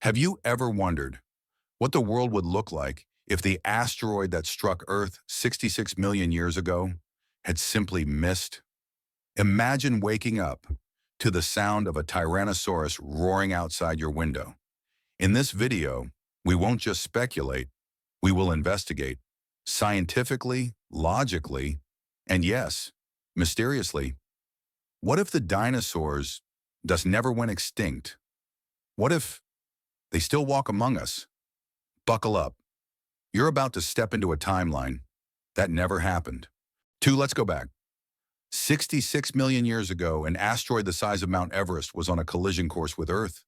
Have you ever wondered what the world would look like if the asteroid that struck Earth 66 million years ago had simply missed? Imagine waking up to the sound of a Tyrannosaurus roaring outside your window. In this video, we won't just speculate, we will investigate scientifically, logically, and yes, mysteriously. What if the dinosaurs just never went extinct? What if they still walk among us? Buckle up. You're about to step into a timeline that never happened. Let's go back. 66 million years ago, an asteroid the size of Mount Everest was on a collision course with Earth.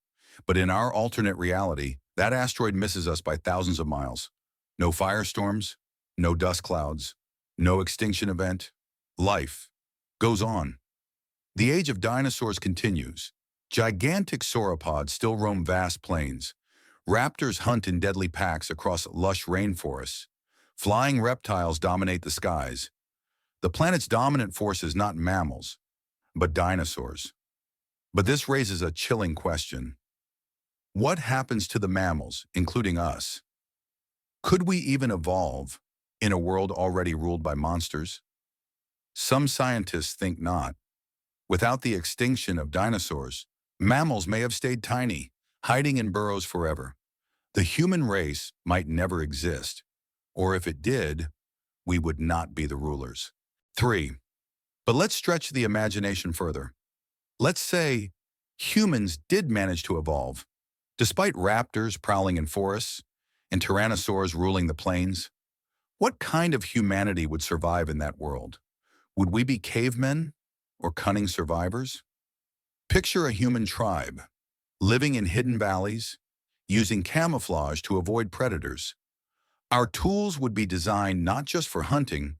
But in our alternate reality, that asteroid misses us by thousands of miles. No firestorms, no dust clouds, no extinction event. Life goes on. The age of dinosaurs continues. Gigantic sauropods still roam vast plains. Raptors hunt in deadly packs across lush rainforests. Flying reptiles dominate the skies. The planet's dominant force is not mammals, but dinosaurs. But this raises a chilling question. What happens to the mammals, including us? Could we even evolve in a world already ruled by monsters? Some scientists think not. Without the extinction of dinosaurs, mammals may have stayed tiny, hiding in burrows forever. The human race might never exist, or if it did, we would not be the rulers. 3. But let's stretch the imagination further. Let's say humans did manage to evolve. Despite raptors prowling in forests and tyrannosaurs ruling the plains, what kind of humanity would survive in that world? Would we be cavemen or cunning survivors? Picture a human tribe, living in hidden valleys, using camouflage to avoid predators. Our tools would be designed not just for hunting,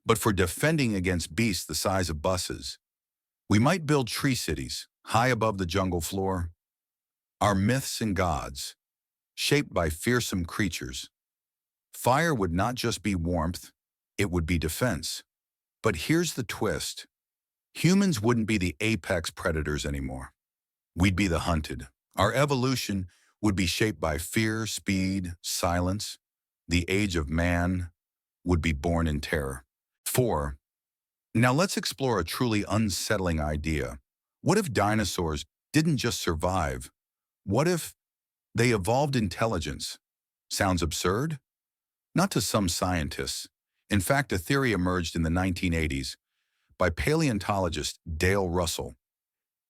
but for defending against beasts the size of buses. We might build tree cities, high above the jungle floor. Our myths and gods, shaped by fearsome creatures. Fire would not just be warmth, it would be defense. But here's the twist. Humans wouldn't be the apex predators anymore. We'd be the hunted. Our evolution would be shaped by fear, speed, silence. The age of man would be born in terror. 4. Now let's explore a truly unsettling idea. What if dinosaurs didn't just survive? What if they evolved intelligence? Sounds absurd? Not to some scientists. In fact, a theory emerged in the 1980s by paleontologist Dale Russell.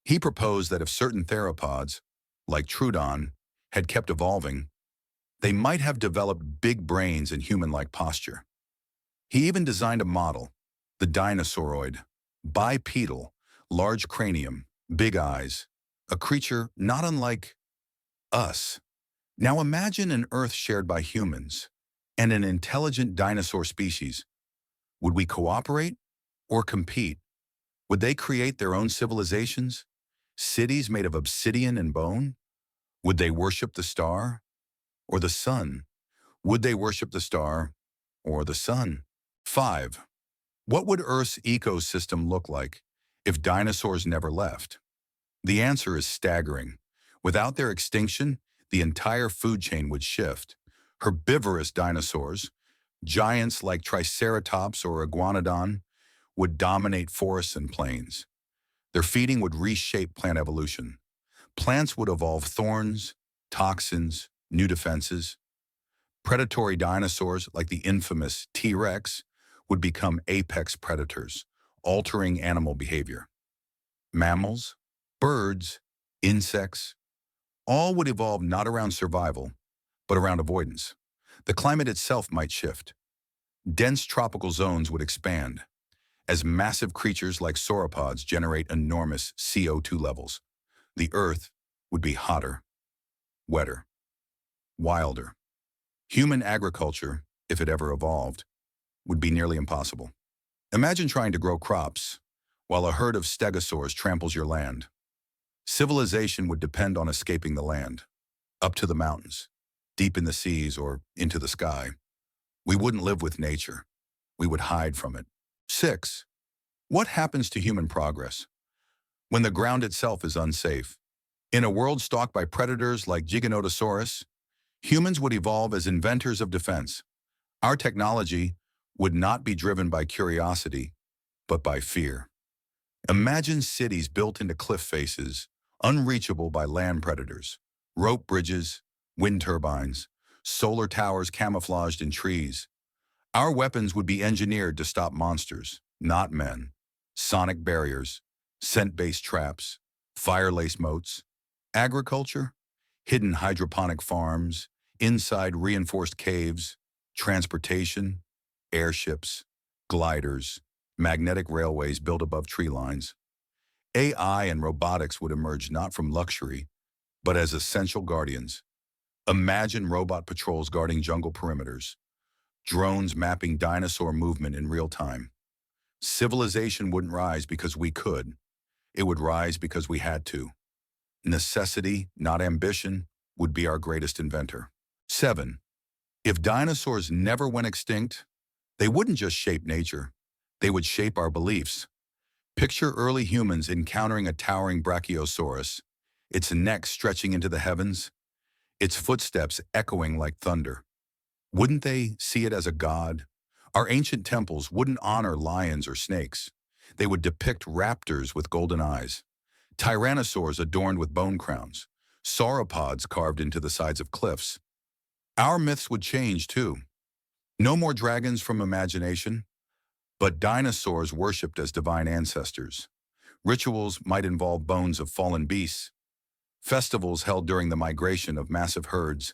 He proposed that if certain theropods, like Trudon, had kept evolving, they might have developed big brains and human-like posture. He even designed a model, the Dinosauroid, bipedal, large cranium, big eyes, a creature not unlike us. Now imagine an Earth shared by humans and an intelligent dinosaur species. Would we cooperate or compete? Would they create their own civilizations? Cities made of obsidian and bone? Would they worship the star or the sun? Would they worship the star or the sun? 5. What would Earth's ecosystem look like if dinosaurs never left? The answer is staggering. Without their extinction, the entire food chain would shift. Herbivorous dinosaurs, giants like Triceratops or Iguanodon, would dominate forests and plains. Their feeding would reshape plant evolution. Plants would evolve thorns, toxins, new defenses. Predatory dinosaurs like the infamous T-Rex would become apex predators, altering animal behavior. Mammals, birds, insects, all would evolve not around survival, but around avoidance. The climate itself might shift. Dense tropical zones would expand as massive creatures like sauropods generate enormous CO2 levels. The Earth would be hotter, wetter, wilder. Human agriculture, if it ever evolved, would be nearly impossible. Imagine trying to grow crops while a herd of stegosaurs tramples your land. Civilization would depend on escaping the land, up to the mountains, deep in the seas, or into the sky. We wouldn't live with nature. We would hide from it. 6. What happens to human progress when the ground itself is unsafe? In a world stalked by predators like Giganotosaurus, humans would evolve as inventors of defense. Our technology would not be driven by curiosity, but by fear. Imagine cities built into cliff faces, unreachable by land predators, rope bridges, wind turbines, solar towers camouflaged in trees. Our weapons would be engineered to stop monsters, not men. Sonic barriers, scent-based traps, fire-lace moats. Agriculture, hidden hydroponic farms, inside reinforced caves, transportation, airships, gliders, magnetic railways built above tree lines. AI and robotics would emerge not from luxury, but as essential guardians. Imagine robot patrols guarding jungle perimeters, drones mapping dinosaur movement in real time. Civilization wouldn't rise because we could. It would rise because we had to. Necessity, not ambition, would be our greatest inventor. 7. If dinosaurs never went extinct, they wouldn't just shape nature. They would shape our beliefs. Picture early humans encountering a towering brachiosaurus, its neck stretching into the heavens, its footsteps echoing like thunder. Wouldn't they see it as a god? Our ancient temples wouldn't honor lions or snakes. They would depict raptors with golden eyes, tyrannosaurs adorned with bone crowns, sauropods carved into the sides of cliffs. Our myths would change too. No more dragons from imagination, but dinosaurs worshipped as divine ancestors. Rituals might involve bones of fallen beasts, festivals held during the migration of massive herds,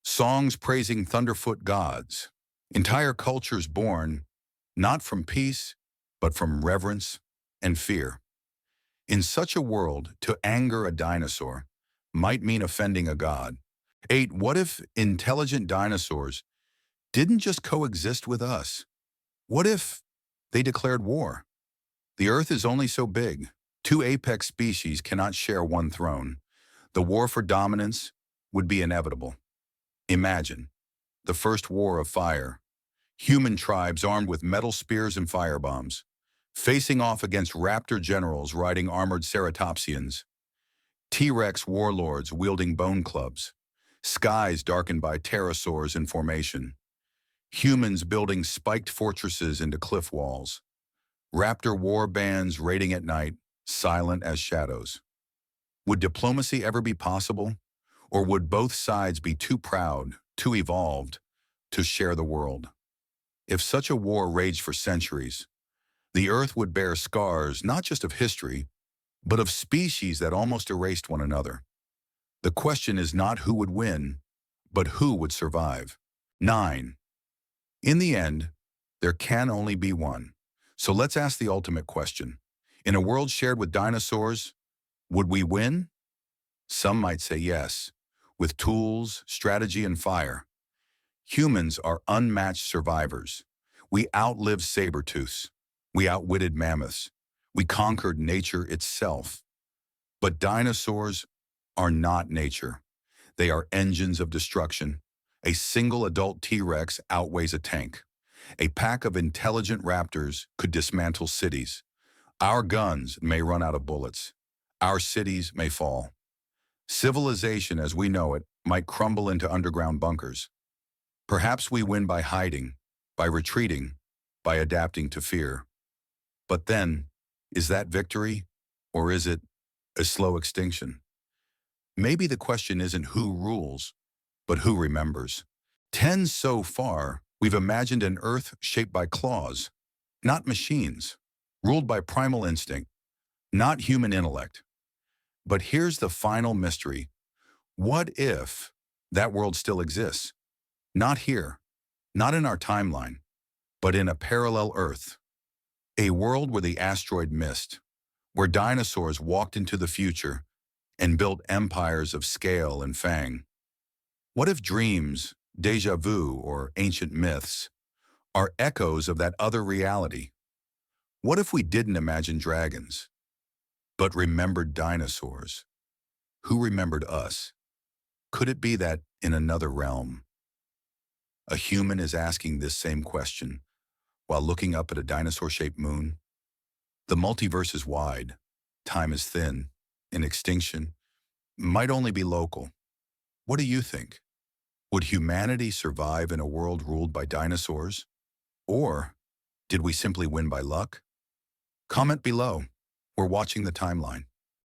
songs praising thunderfoot gods, entire cultures born not from peace, but from reverence and fear. In such a world, to anger a dinosaur might mean offending a god. 8. What if intelligent dinosaurs didn't just coexist with us? What if they declared war? The Earth is only so big. Two apex species cannot share one throne. The war for dominance would be inevitable. Imagine the first war of fire. Human tribes armed with metal spears and firebombs, facing off against raptor generals riding armored ceratopsians, T-Rex warlords wielding bone clubs, skies darkened by pterosaurs in formation, humans building spiked fortresses into cliff walls, raptor war bands raiding at night, silent as shadows. Would diplomacy ever be possible? Or would both sides be too proud, too evolved, to share the world? If such a war raged for centuries, the Earth would bear scars not just of history, but of species that almost erased one another. The question is not who would win, but who would survive. 9. In the end, there can only be one. So let's ask the ultimate question. In a world shared with dinosaurs, would we win? Some might say yes, with tools, strategy, and fire. Humans are unmatched survivors. We outlived saber-tooths. We outwitted mammoths. We conquered nature itself. But dinosaurs are not nature. They are engines of destruction. A single adult T-Rex outweighs a tank. A pack of intelligent raptors could dismantle cities. Our guns may run out of bullets. Our cities may fall. Civilization as we know it might crumble into underground bunkers. Perhaps we win by hiding, by retreating, by adapting to fear. But then, is that victory, or is it a slow extinction? Maybe the question isn't who rules, but who remembers. 10 so far, we've imagined an Earth shaped by claws, not machines, ruled by primal instinct, not human intellect. But here's the final mystery. What if that world still exists? Not here, not in our timeline, but in a parallel Earth. A world where the asteroid missed, where dinosaurs walked into the future and built empires of scale and fang. What if dreams, déjà vu, or ancient myths are echoes of that other reality? What if we didn't imagine dragons, but remembered dinosaurs? Who remembered us? Could it be that in another realm, a human is asking this same question while looking up at a dinosaur-shaped moon? The multiverse is wide, time is thin, and extinction might only be local. What do you think? Would humanity survive in a world ruled by dinosaurs? Or did we simply win by luck? Comment below. We're watching the timeline.